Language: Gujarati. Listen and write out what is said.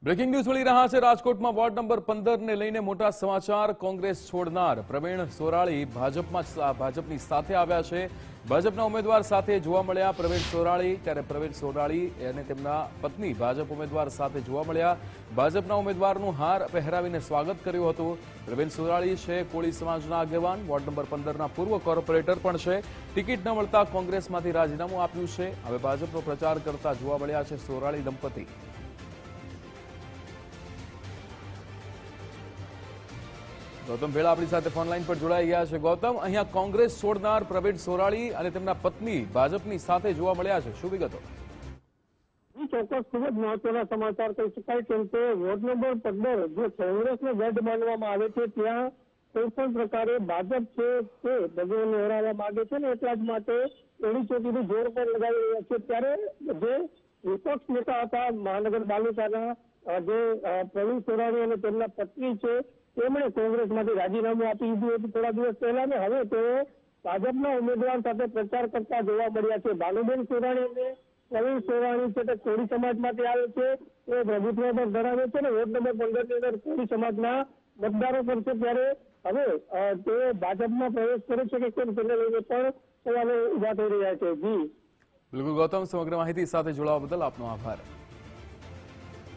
બ્રેકિંગ ન્યૂઝ મળી રહ્યા છે। રાજકોટમાં વોર્ડ નંબર 15 ને લઈને મોટા સમાચાર। કોંગ્રેસ છોડનાર પ્રવીણ સોરાળી ભાજપની સાથે આવ્યા છે। ભાજપના ઉમેદવાર સાથે જોવા મળ્યા પ્રવીણ સોરાળી। ત્યારે પ્રવીણ સોરાળી અને તેમના પત્ની ભાજપ ઉમેદવાર સાથે જોવા મળ્યા। ભાજપના ઉમેદવારનું હાર પહેરાવીને સ્વાગત કર્યું હતું। પ્રવીણ સોરાળી છે કોળી સમાજના આગેવાન, વોર્ડ નંબર 15ના પૂર્વ કોર્પોરેટર પણ છે। ટિકિટ ન મળતા કોંગ્રેસમાંથી રાજીનામું આપ્યું છે। હવે ભાજપનો પ્રચાર કરતા જોવા મળ્યા છે સોરાળી દંપતી। ગૌતમ ભેળા આપણી સાથે ફોન લાઈન પર જોડાઈ ગયા છે। ગૌતમ, અહીંયા કોંગ્રેસ છોડનાર પ્રવીણ સોરાળી અને તેમના પત્ની ભાજપની સાથે જોવા મળ્યા છે, શું વિગતો? ચોક્કસ ખૂબ જ મહત્વના સમાચાર કહી શકાય, કેમ કે વોર્ડ નંબર 15 જે કોંગ્રેસનો ગઢ માનવામાં આવે છે, ત્યાં કોઈ પણ પ્રકારે ભાજપ છે તે ભગવાનને હરાવવા માંગે છે ને એટલા જ માટે એની ચોકીનું જોર પર લગાવી રહ્યા છે। ત્યારે જે વિપક્ષ નેતા હતા મહાનગરપાલિકાના જે પ્રવીણ સોરાણી અને તેમના પત્ની છે, તેમણે કોંગ્રેસમાંથી રાજીનામું આપી દીધું હતું થોડા દિવસ પહેલા ને હવે તેઓ ભાજપના ઉમેદવાર સાથે પ્રચાર કરતા જોવા મળ્યા છે। ભાનુબેન સોરાણી અને પ્રવીણ સોરાણી છે તે કોળી સમાજમાંથી આવે છે, તે પ્રભુત્વ પર ધરાવે છે ને વોર્ડ નંબર 15 ની અંદર કોળી સમાજના મતદારો પર છે। ત્યારે હવે તેઓ ભાજપમાં પ્રવેશ કરે છે કે કેમ તેને લઈને પણ સવાલો ઉભા થઈ રહ્યા છે। જી બિલકુલ ગૌતમ, સમગ્ર માહિતી સાથે જોડાવા બદલ આપનો આભાર।